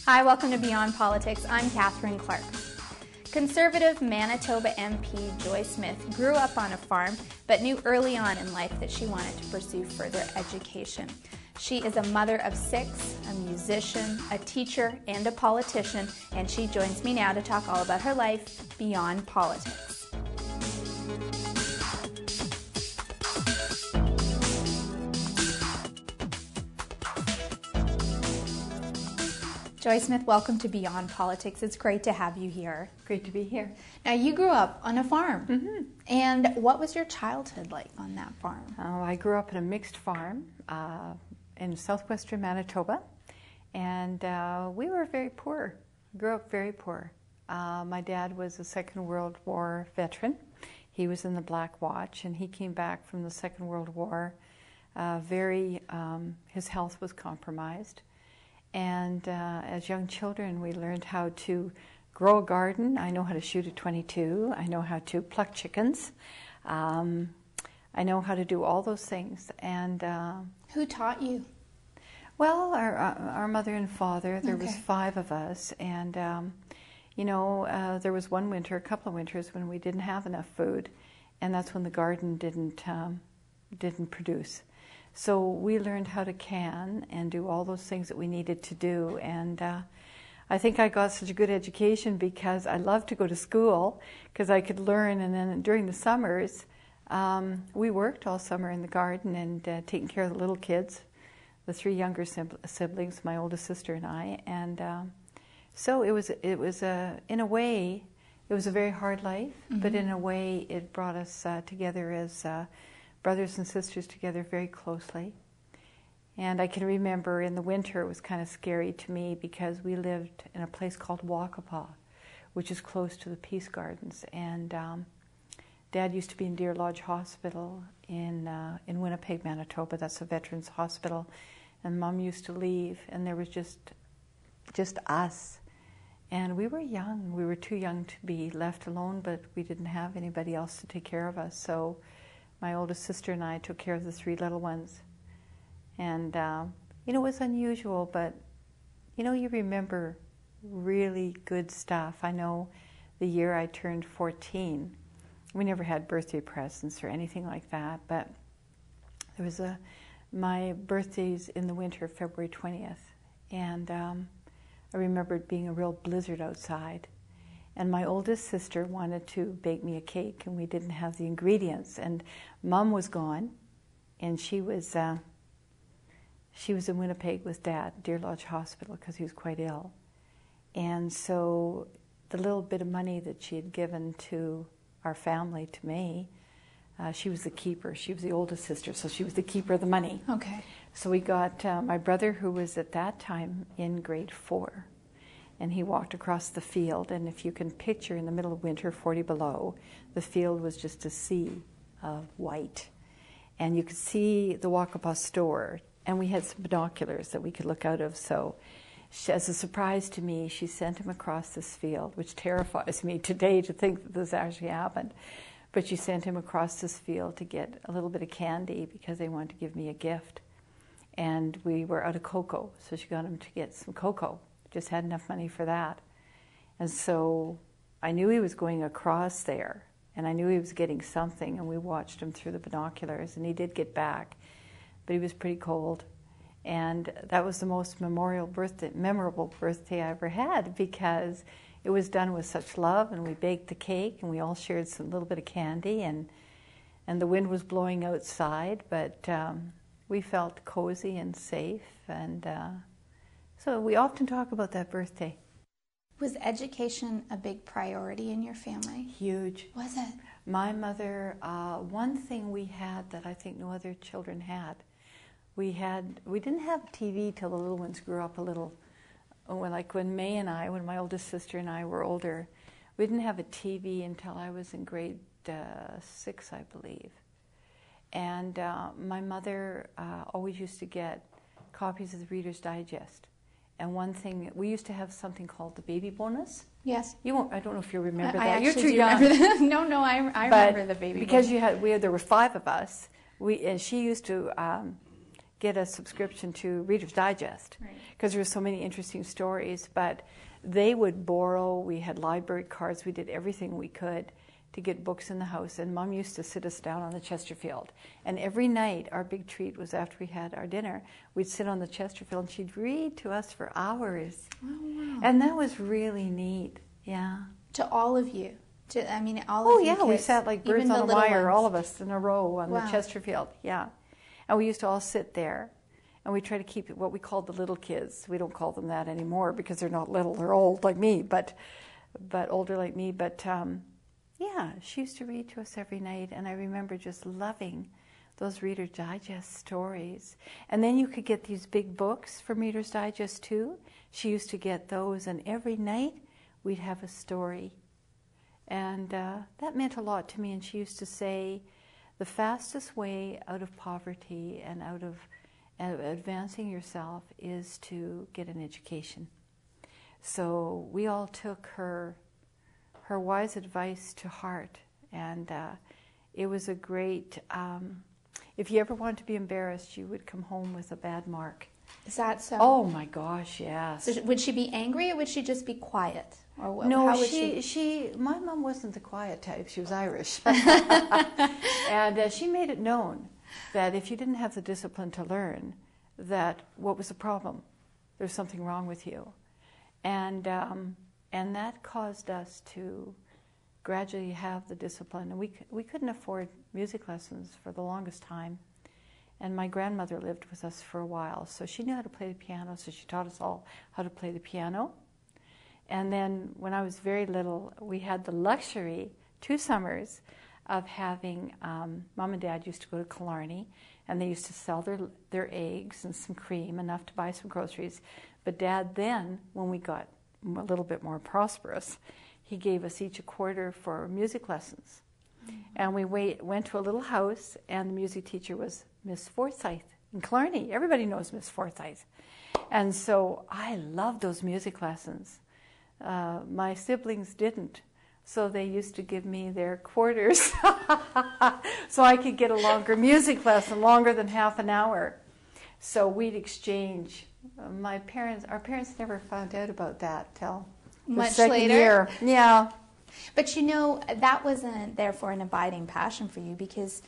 Hi, welcome to Beyond Politics. I'm Catherine Clark. Conservative Manitoba MP Joy Smith grew up on a farm, but knew early on in life that she wanted to pursue further education. She is a mother of 6, a musician, a teacher, and a politician, and she joins me now to talk all about her life beyond politics. Joy Smith, welcome to Beyond Politics. It's great to have you here. Great to be here. Now, you grew up on a farm. Mm-hmm. And what was your childhood like on that farm? I grew up in a mixed farm in southwestern Manitoba, and we were very poor. Grew up very poor. My dad was a Second World War veteran. He was in the Black Watch, and he came back from the Second World War. His health was compromised. And as young children, we learned how to grow a garden. I know how to shoot a .22. I know how to pluck chickens. I know how to do all those things. And who taught you? Well, our mother and father. There was 5 of us, and there was one winter, a couple of winters, when we didn't have enough food, and that's when the garden didn't produce. So we learned how to can and do all those things that we needed to do. And I think I got such a good education because I loved to go to school because I could learn. And then during the summers, we worked all summer in the garden and taking care of the little kids, the 3 younger siblings, my oldest sister and I. And so it was in a way, it was a very hard life, but in a way it brought us together as brothers and sisters together very closely. And I can remember in the winter it was kind of scary to me because we lived in a place called Wakapa, which is close to the Peace Gardens. And Dad used to be in Deer Lodge Hospital in Winnipeg, Manitoba. That's a veterans hospital. And Mom used to leave, and there was just us. And we were young. We were too young to be left alone, but we didn't have anybody else to take care of us. So my oldest sister and I took care of the 3 little ones. And, it was unusual, but, you remember really good stuff. I know the year I turned 14, we never had birthday presents or anything like that, but there was my birthday's in the winter, February 20th, and I remember it being a real blizzard outside. And my oldest sister wanted to bake me a cake, and we didn't have the ingredients. And Mom was gone, and she was in Winnipeg with Dad, Deer Lodge Hospital, because he was quite ill. And so the little bit of money that she had given to our family, to me, she was the keeper. She was the oldest sister, so she was the keeper of the money. Okay. So we got my brother, who was at that time in grade 4. And he walked across the field, and if you can picture in the middle of winter, 40 below, the field was just a sea of white. And you could see the Wakapa store, and we had some binoculars that we could look out of. So as a surprise to me, she sent him across this field, which terrifies me today to think that this actually happened. But she sent him across this field to get a little bit of candy because they wanted to give me a gift. And we were out of cocoa, so she got him to get some cocoa. Just had enough money for that. And so I knew he was going across there, and I knew he was getting something, and we watched him through the binoculars, and he did get back, but he was pretty cold. And that was the most memorable birthday I ever had, because it was done with such love, and we baked the cake, and we all shared some little bit of candy, and the wind was blowing outside, but we felt cozy and safe, and so we often talk about that birthday. Was education a big priority in your family? Huge. Was it? My mother, one thing we had that I think no other children had, we didn't have TV till the little ones grew up a little. When May and I, when my oldest sister and I were older, we didn't have a TV until I was in grade 6, I believe. And my mother always used to get copies of the Reader's Digest. And one thing, we used to have something called the baby bonus. Yes. You won't. I don't know if you remember that. I You're actually too do young. remember that. No, I remember the baby because bonus. there were 5 of us. And she used to get a subscription to Reader's Digest because there were so many interesting stories. But they would borrow. We had library cards. We did everything we could to get books in the house. And Mom used to sit us down on the Chesterfield. And every night, our big treat was after we had our dinner, we'd sit on the Chesterfield and she'd read to us for hours. Oh, wow. And that was really neat. Yeah. To all of you. I mean, all of you kids, we sat like birds on a wire, all of us in a row on the Chesterfield. Yeah. And we used to all sit there. And we try to keep it what we called the little kids. We don't call them that anymore because they're not little. They're old like me, but older like me. But yeah, she used to read to us every night. And I remember just loving those Reader's Digest stories. And then you could get these big books from Reader's Digest too. She used to get those. And every night we'd have a story. And that meant a lot to me. And she used to say, the fastest way out of poverty and out of advancing yourself is to get an education. So we all took her wise advice to heart, and it was a great, if you ever wanted to be embarrassed, you would come home with a bad mark. Is that so? Oh my gosh, yes. So would she be angry or would she just be quiet? Or no, how would my mom wasn't the quiet type. She was Irish. And she made it known that if you didn't have the discipline to learn, that what was the problem? There's something wrong with you. And that caused us to gradually have the discipline. And we couldn't afford music lessons for the longest time. And my grandmother lived with us for a while, so she knew how to play the piano, so she taught us all how to play the piano. And then when I was very little, we had the luxury, 2 summers, of having, Mom and Dad used to go to Killarney, and they used to sell their eggs and some cream, enough to buy some groceries. But Dad then, when we got a little bit more prosperous, he gave us each a quarter for music lessons. Mm-hmm. And we went to a little house, and the music teacher was Miss Forsyth in Killarney. Everybody knows Miss Forsyth. And so I loved those music lessons. My siblings didn't. So they used to give me their quarters so I could get a longer music lesson, longer than half an hour. So we'd exchange. Our parents never found out about that till the second year. Yeah. But you know, that wasn't therefore an abiding passion for you, because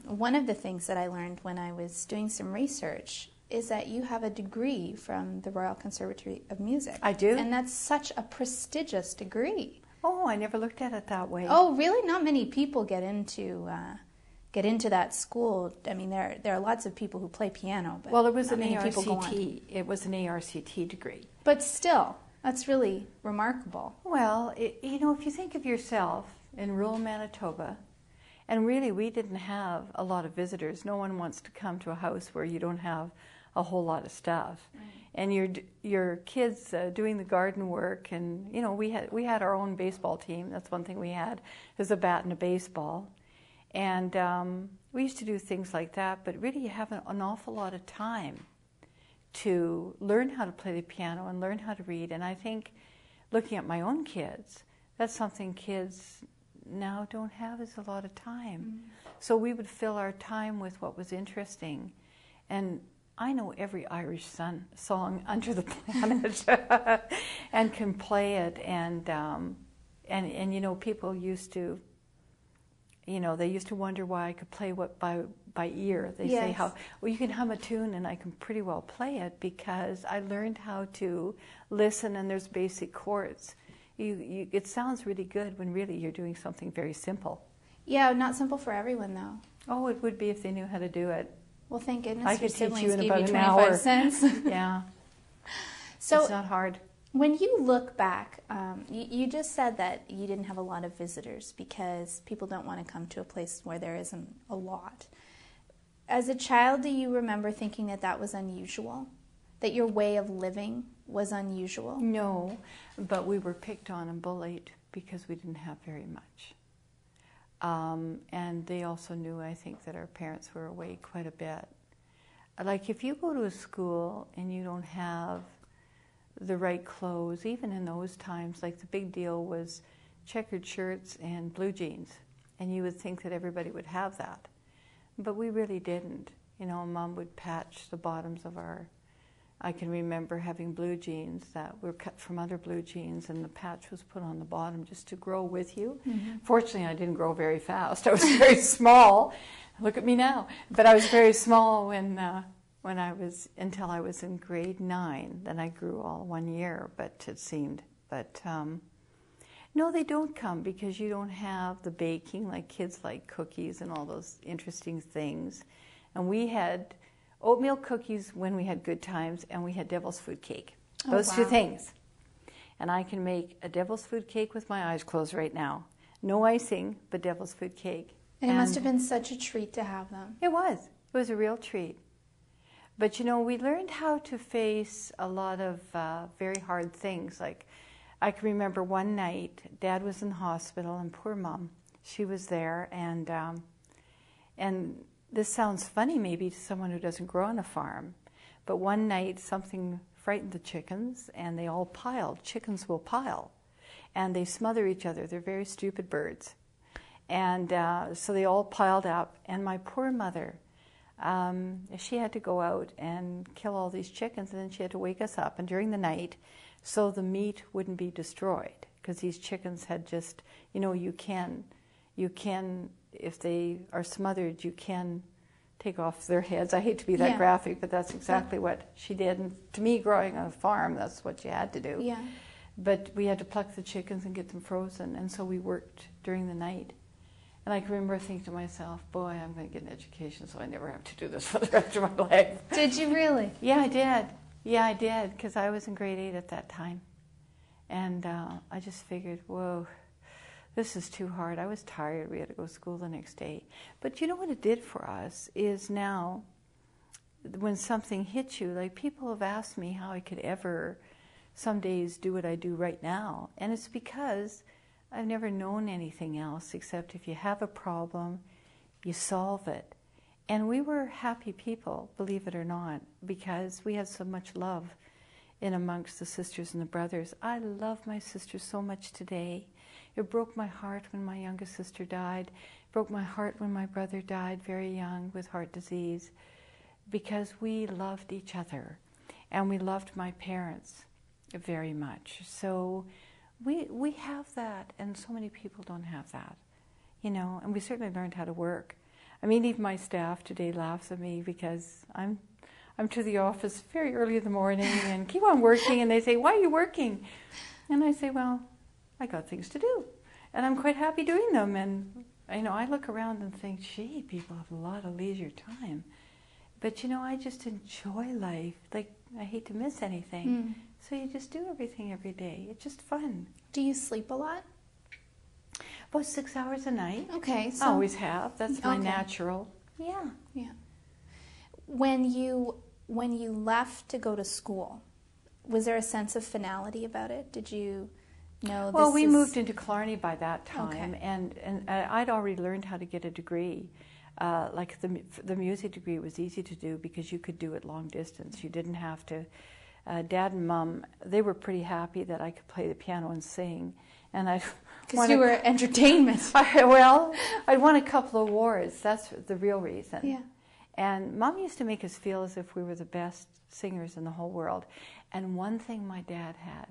one of the things that I learned when I was doing some research is that you have a degree from the Royal Conservatory of Music. I do. And that's such a prestigious degree. Oh, I never looked at it that way. Oh, really? Not many people get into that school. I mean, there are lots of people who play piano, but well, it was an ARCT. It was an ARCT degree. But still, that's really remarkable. Well, you know, if you think of yourself in rural Manitoba, and really we didn't have a lot of visitors. No one wants to come to a house where you don't have a whole lot of stuff. Right. And your kids doing the garden work, and you know, we had our own baseball team. That's one thing we had, is a bat and a baseball, and we used to do things like that. But really, you have an awful lot of time to learn how to play the piano and learn how to read. And I think, looking at my own kids, that's something kids now don't have, is a lot of time. Mm-hmm. So we would fill our time with what was interesting, and I know every Irish song under the planet and can play it. And you know, people used to, you know, they used to wonder why I could play what by ear. They say how, well, you can hum a tune and I can pretty well play it because I learned how to listen, and there's basic chords. It sounds really good when really you're doing something very simple. Yeah, not simple for everyone though. Oh, it would be if they knew how to do it. Well, thank goodness I your could teach siblings you in gave about you an 25 hour. cents. Yeah. So it's not hard. When you look back, you just said that you didn't have a lot of visitors because people don't want to come to a place where there isn't a lot. As a child, do you remember thinking that that was unusual? That your way of living was unusual? No, but we were picked on and bullied because we didn't have very much. And they also knew, I think, that our parents were away quite a bit. Like if you go to a school and you don't have the right clothes, even in those times, like the big deal was checkered shirts and blue jeans. And you would think that everybody would have that. But we really didn't. You know, Mom would patch the bottoms of our, I can remember having blue jeans that were cut from other blue jeans, and the patch was put on the bottom just to grow with you. Mm-hmm. Fortunately, I didn't grow very fast. I was very small. Look at me now. But I was very small when I was, until I was in grade 9. Then I grew all 1 year, but it seemed. But no, they don't come because you don't have the baking, like kids like cookies and all those interesting things. And we had oatmeal cookies when we had good times, and we had devil's food cake. Those two things. And I can make a devil's food cake with my eyes closed right now. No icing, but devil's food cake. And it must have been such a treat to have them. It was. It was a real treat. But, you know, we learned how to face a lot of very hard things. Like, I can remember one night, Dad was in the hospital, and poor Mom, she was there, and this sounds funny maybe to someone who doesn't grow on a farm, but one night something frightened the chickens, and they all piled. Chickens will pile, and they smother each other. They're very stupid birds. And so they all piled up, and my poor mother, she had to go out and kill all these chickens, and then she had to wake us up, and during the night, so the meat wouldn't be destroyed, because these chickens had just, you know, you can, if they are smothered, you can take off their heads. I hate to be that graphic, but that's exactly what she did. And to me, growing on a farm, that's what you had to do. Yeah. But we had to pluck the chickens and get them frozen, and so we worked during the night. And I can remember thinking to myself, boy, I'm going to get an education so I never have to do this for the rest of my life. Did you really? Yeah, I did. Yeah, I did, because I was in grade 8 at that time. And I just figured, whoa, this is too hard. I was tired. We had to go to school the next day. But you know what it did for us is now, when something hits you, like people have asked me how I could ever some days do what I do right now. And it's because I've never known anything else except if you have a problem, you solve it. And we were happy people, believe it or not, because we had so much love in amongst the sisters and the brothers. I love my sisters so much today. It broke my heart when my youngest sister died. It broke my heart when my brother died very young with heart disease, because we loved each other and we loved my parents very much. So we have that, and so many people don't have that, you know, and we certainly learned how to work. I mean, even my staff today laughs at me because I'm to the office very early in the morning and keep on working, and they say, why are you working? And I say, well, I got things to do, and I'm quite happy doing them. And, you know, I look around and think, gee, people have a lot of leisure time. But, you know, I just enjoy life. Like, I hate to miss anything. So you just do everything every day. It's just fun. Do you sleep a lot? About 6 hours a night. Okay. So always have. That's my natural. Yeah. Yeah. When you left to go to school, was there a sense of finality about it? Did you know this? Well, we moved into Killarney by that time, and I'd already learned how to get a degree. Like the music degree was easy to do because you could do it long distance. You didn't have to. Dad and Mom, they were pretty happy that I could play the piano and sing. And because you were entertainment. I'd won a couple of awards. That's the real reason. Yeah. And Mom used to make us feel as if we were the best singers in the whole world. And one thing my dad had,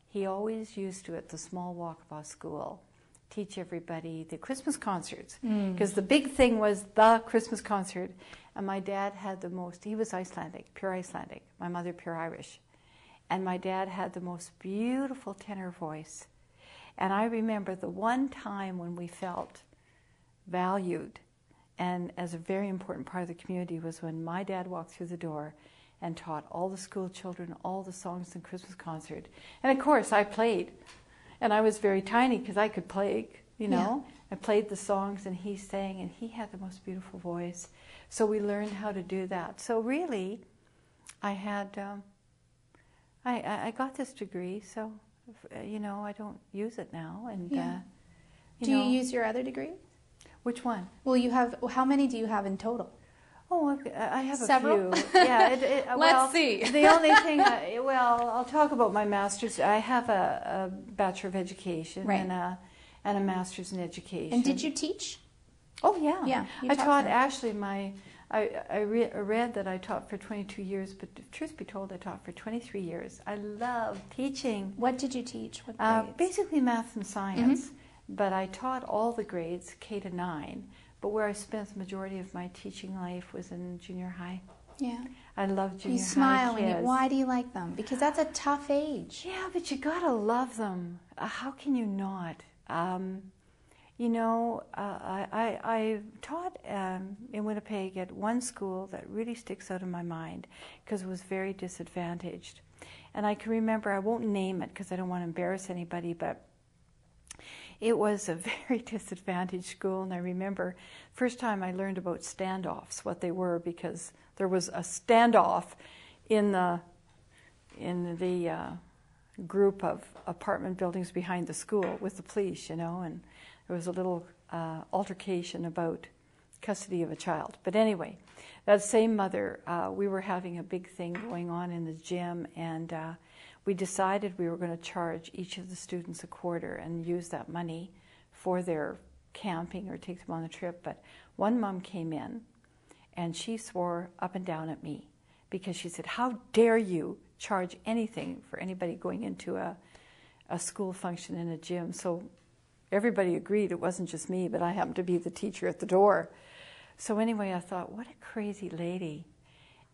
he always used to, at the small walkabout school, teach everybody the Christmas concerts. Because the big thing was the Christmas concert. And my dad had the most, he was Icelandic, pure Icelandic. My mother, pure Irish. And my dad had the most beautiful tenor voice. And I remember the one time when we felt valued and as a very important part of the community was when my dad walked through the door and taught all the school children all the songs in Christmas concert. And of course I played, and I was very tiny because I could play, you know. I played the songs and he sang, and he had the most beautiful voice. So we learned how to do that. So really, I had, I got this degree, so, you know, I don't use it now. And do you use your other degree? Which one? Well, you have, how many do you have in total? Oh, I have several. A few. Yeah. Let's see. The only thing, I'll talk about my master's. I have a Bachelor of Education and a Master's in Education. And did you teach? Oh, yeah. Yeah. I taught, actually, I read that I taught for 22 years, but truth be told, I taught for 23 years. I love teaching. What did you teach? What grades? Basically math and science, but I taught all the grades, K to 9. But where I spent the majority of my teaching life was in junior high. Yeah. I love junior high You smile kids. why do you like them? Because that's a tough age. Yeah, but you gotta love them. How can you not? You know, I taught in Winnipeg at one school that really sticks out in my mind because it was very disadvantaged. And I can remember, I won't name it because I don't want to embarrass anybody, but it was a very disadvantaged school. And I remember first time I learned about standoffs, what they were, because there was a standoff in the group of apartment buildings behind the school with the police, you know, and there was a little altercation about custody of a child. But anyway, that same mother, we were having a big thing going on in the gym, and we decided we were going to charge each of the students a quarter and use that money for their camping or take them on a trip. But one mom came in, and she swore up and down at me because she said, "How dare you charge anything for anybody going into a school function in a gym?" So everybody agreed. It wasn't just me, but I happened to be the teacher at the door. So anyway, I thought, what a crazy lady.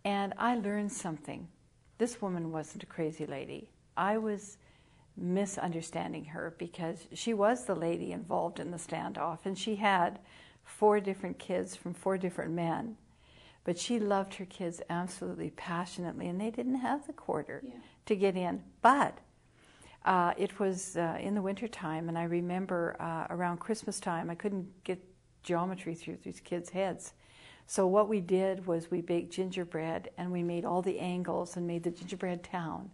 And I learned something. This woman wasn't a crazy lady. I was misunderstanding her because she was the lady involved in the standoff, and she had 4 different kids from 4 different men. But she loved her kids absolutely passionately, and they didn't have the quarter to get in. But it was in the winter time, and I remember around Christmas time, I couldn't get geometry through these kids' heads. So what we did was we baked gingerbread, and we made all the angles and made the gingerbread town.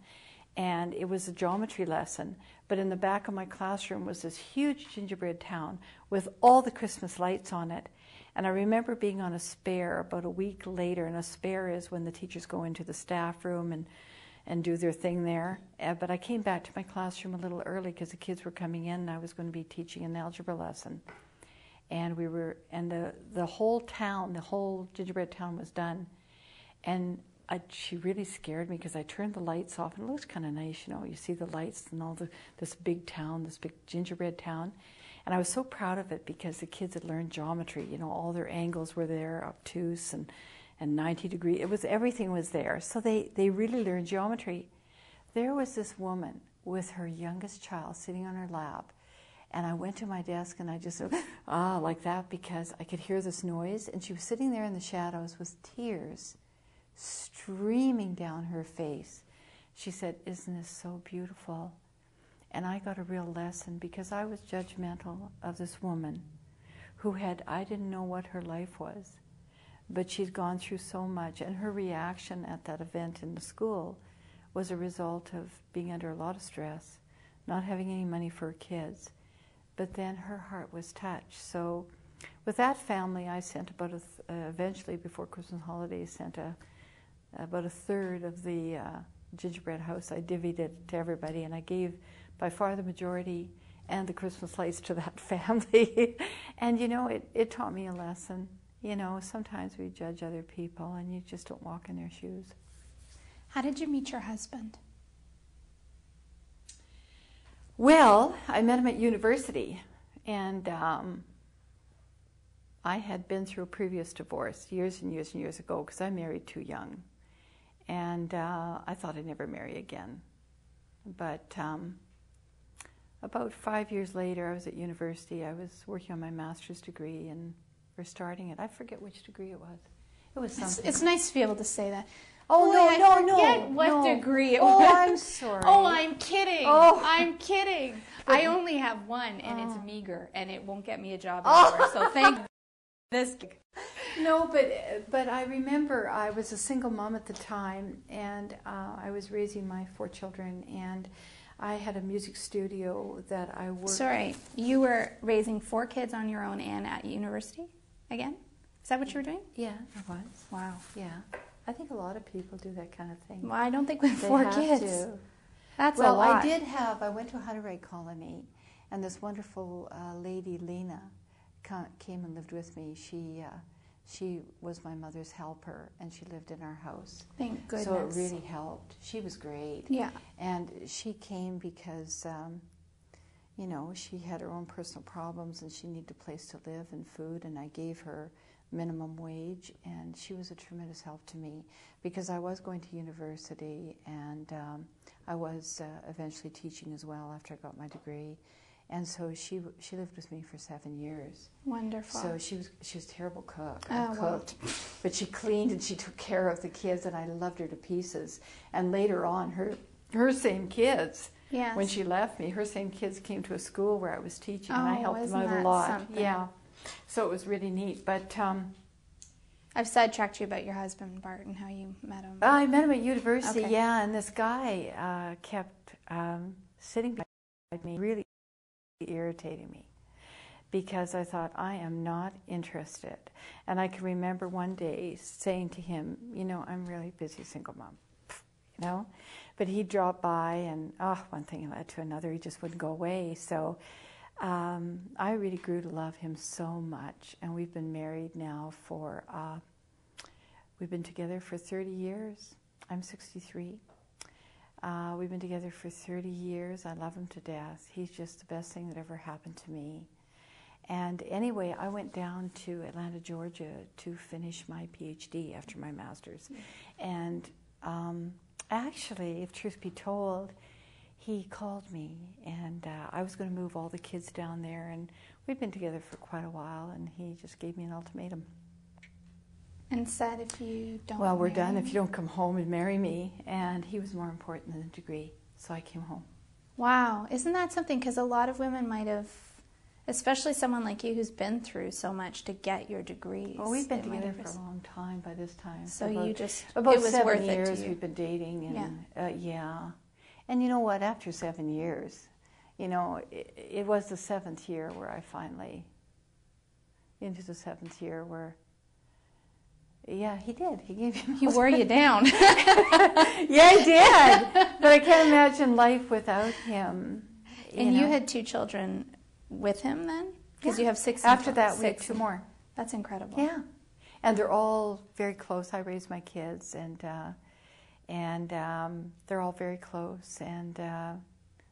And it was a geometry lesson, but in the back of my classroom was this huge gingerbread town with all the Christmas lights on it. And I remember being on a spare about a week later, and a spare is when the teachers go into the staff room and do their thing there. But I came back to my classroom a little early because the kids were coming in, and I was going to be teaching an algebra lesson. And the whole town, the whole gingerbread town was done. And she really scared me because I turned the lights off, and it looks kind of nice, you know. You see the lights and all this big town, this big gingerbread town. And I was so proud of it because the kids had learned geometry. You know, all their angles were there, obtuse and 90 degree. Everything was there. So they really learned geometry. There was this woman with her youngest child sitting on her lap. And I went to my desk and I just said, like that, because I could hear this noise. And she was sitting there in the shadows with tears streaming down her face. She said, "Isn't this so beautiful?" And I got a real lesson because I was judgmental of this woman who I didn't know what her life was, but she'd gone through so much, and her reaction at that event in the school was a result of being under a lot of stress, not having any money for her kids. But then her heart was touched. So with that family, I sent about eventually before Christmas holidays, sent about a third of the gingerbread house. I divvied it to everybody, and I gave by far the majority and the Christmas lights to that family. And you know, it taught me a lesson. You know, sometimes we judge other people and you just don't walk in their shoes. How did you meet your husband? Well, I met him at university, and I had been through a previous divorce years and years and years ago because I married too young. And I thought I'd never marry again. But about 5 years later, I was at university. I was working on my master's degree, and we're starting it. I forget which degree it was. It was something. It's nice to be able to say that. Oh, Boy, no, I forget what degree it was. Oh, I'm sorry. Oh, I'm kidding. Oh. I'm kidding. I only have one, and it's meager, and it won't get me a job anymore. So thank this. No, but I remember I was a single mom at the time, and I was raising my 4 children, and I had a music studio that I worked. Sorry, you were raising 4 kids on your own and at university again? Is that what you were doing? Yeah, I was. Wow. Yeah. I think a lot of people do that kind of thing. Well, I don't think we have 4 kids. To. That's a lot. I went to a Hutterite colony, and this wonderful lady, Lena, came and lived with me. she was my mother's helper, and she lived in our house. Thank goodness. So it really helped. She was great. Yeah. And she came because, you know, she had her own personal problems, and she needed a place to live and food, and I gave her minimum wage, and she was a tremendous help to me because I was going to university, and I was eventually teaching as well after I got my degree. And so she lived with me for 7 years. Wonderful. So she was a terrible cook. Oh, Cooked, but she cleaned and she took care of the kids, and I loved her to pieces. And later on, her same kids, yes. when she left me, her same kids came to a school where I was teaching, and I helped them isn't out a that lot. something? Yeah, so it was really neat. But I've sidetracked you about your husband, Bart, and how you met him. I met him at university. Okay. Yeah, and this guy kept sitting beside me, really irritating me, because I thought, I am not interested. And I can remember one day saying to him, you know, I'm really busy single mom, you know. But he'd drop by, and one thing led to another. He just wouldn't go away. So I really grew to love him so much. And we've been married now for, we've been together for 30 years. I'm 63. We've been together for 30 years. I love him to death. He's just the best thing that ever happened to me. And anyway, I went down to Atlanta, Georgia to finish my PhD after my master's. And actually, if truth be told, he called me, and I was going to move all the kids down there, and we'd been together for quite a while, and he just gave me an ultimatum. And said, if you don't Well, we're marry done me. if you don't come home and marry me. And he was more important than the degree, so I came home. Wow. Isn't that something? Because a lot of women might have, especially someone like you who's been through so much to get your degrees. Well, we've been it might together have for a long time by this time. So about, you just, about it was 7 worth years it to you. we've been dating. And, Yeah. yeah. And you know what? After 7 years, you know, it was the 7th year where I finally, into the 7th year where, yeah, he did. He gave me. He wore you down. Yeah, he did. But I can't imagine life without him. And know. you had 2 children with him then? Because Yeah. you have 6. After that, we had 6. 2 more. That's incredible. Yeah, and they're all very close. I raised my kids, and they're all very close, and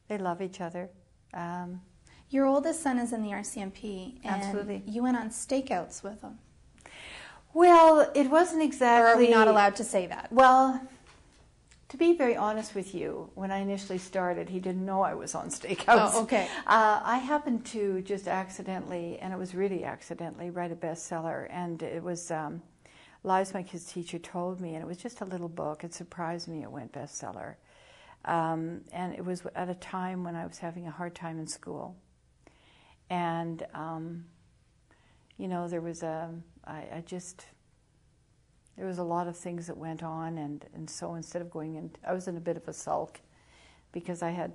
they love each other. Your oldest son is in the RCMP, and Absolutely. you went on stakeouts with him. Well, it wasn't Or exactly... are we not allowed to say that? Well, to be very honest with you, when I initially started, he didn't know I was on stakeouts. Oh, okay. I happened to just accidentally, and it was really accidentally, write a bestseller, and it was... Lives, my kids' teacher, told me, and it was just a little book. It surprised me it went bestseller. And it was at a time when I was having a hard time in school. And, you know, there was there was a lot of things that went on, and so instead of going in, I was in a bit of a sulk because I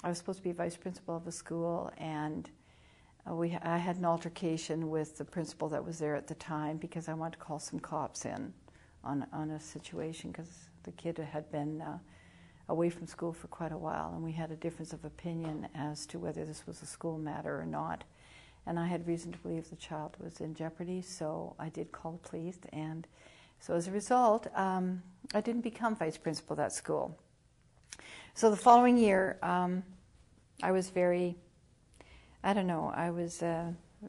was supposed to be vice principal of the school, and I had an altercation with the principal that was there at the time because I wanted to call some cops in on a situation because the kid had been away from school for quite a while, and we had a difference of opinion as to whether this was a school matter or not. And I had reason to believe the child was in jeopardy, so I did call the police. And so as a result, I didn't become vice principal of that school. So the following year, I was very... I don't know, I was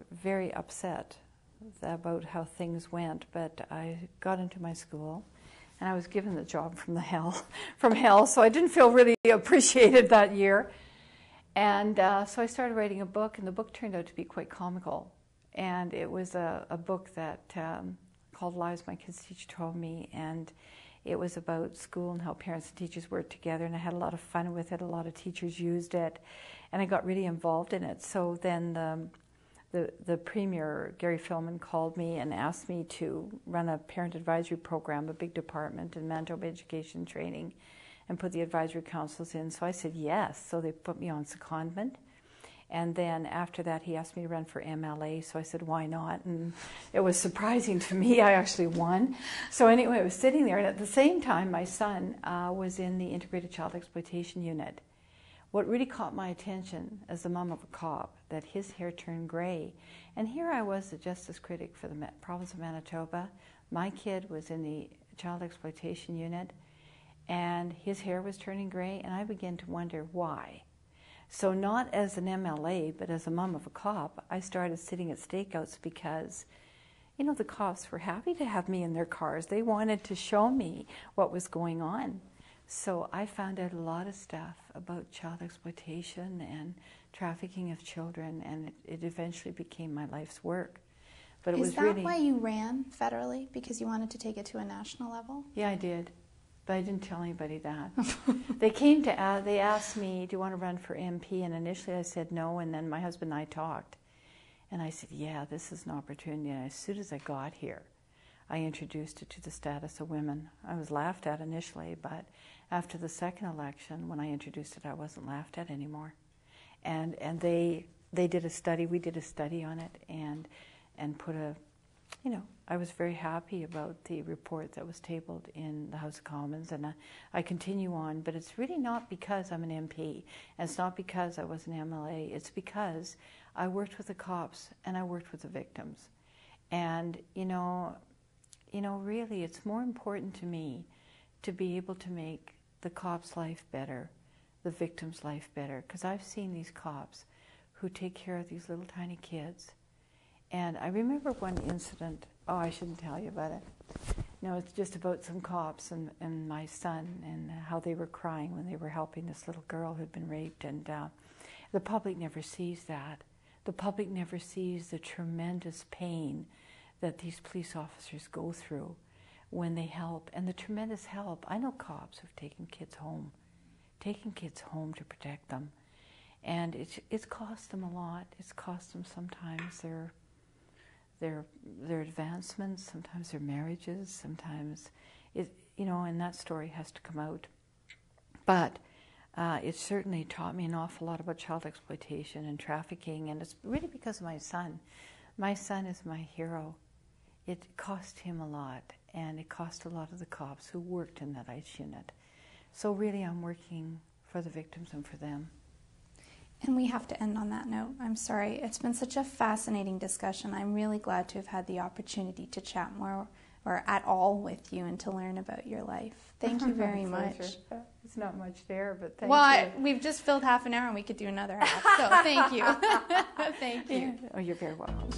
very upset about how things went, but I got into my school, and I was given the job from hell, so I didn't feel really appreciated that year. And so I started writing a book, and the book turned out to be quite comical. And it was a book that called Lives My Kids' Teacher Told Me, and it was about school and how parents and teachers work together, and I had a lot of fun with it. A lot of teachers used it, and I got really involved in it. So then the Premier, Gary Filmon, called me and asked me to run a parent advisory program, a big department in Manitoba Education Training, and put the advisory councils in. So I said yes. So they put me on secondment. And then after that, he asked me to run for MLA, so I said, why not? And it was surprising to me. I actually won. So anyway, I was sitting there, and at the same time, my son was in the Integrated Child Exploitation Unit, what really caught my attention as the mom of a cop, that his hair turned gray. And here I was, the justice critic for the province of Manitoba. My kid was in the child exploitation unit, and his hair was turning gray, and I began to wonder why. So not as an MLA, but as a mom of a cop, I started sitting at stakeouts because, you know, the cops were happy to have me in their cars. They wanted to show me what was going on. So I found out a lot of stuff about child exploitation and trafficking of children, and it eventually became my life's work. But it was really... Is that why you ran federally? Because you wanted to take it to a national level? Yeah, I did. But I didn't tell anybody that. They asked me, do you want to run for MP? And initially I said no, and then my husband and I talked. And I said, yeah, this is an opportunity. And as soon as I got here, I introduced it to the status of women. I was laughed at initially, but after the second election, when I introduced it, I wasn't laughed at anymore. And they did a study, we did a study on it, and put a, you know, I was very happy about the report that was tabled in the House of Commons, and I continue on, but it's really not because I'm an MP, and it's not because I was an MLA, it's because I worked with the cops and I worked with the victims. And, you know, really it's more important to me to be able to make the cop's life better, the victim's life better, because I've seen these cops who take care of these little tiny kids. And I remember one incident, oh, I shouldn't tell you about it. No, it's just about some cops and my son and how they were crying when they were helping this little girl who'd been raped. And the public never sees that. The public never sees the tremendous pain that these police officers go through when they help. And the tremendous help. I know cops who've taken kids home to protect them. And it's cost them a lot. It's cost them sometimes their advancements, sometimes their marriages, sometimes, and that story has to come out. But it certainly taught me an awful lot about child exploitation and trafficking, and it's really because of my son. My son is my hero. It cost him a lot, and it cost a lot of the cops who worked in that ICE unit. So really I'm working for the victims and for them. And we have to end on that note. I'm sorry. It's been such a fascinating discussion. I'm really glad to have had the opportunity to chat more or at all with you and to learn about your life. Thank you very much. It's not much there, but thank you. Well, we've just filled half an hour and we could do another half, so thank you. Thank you. Oh, you're very welcome.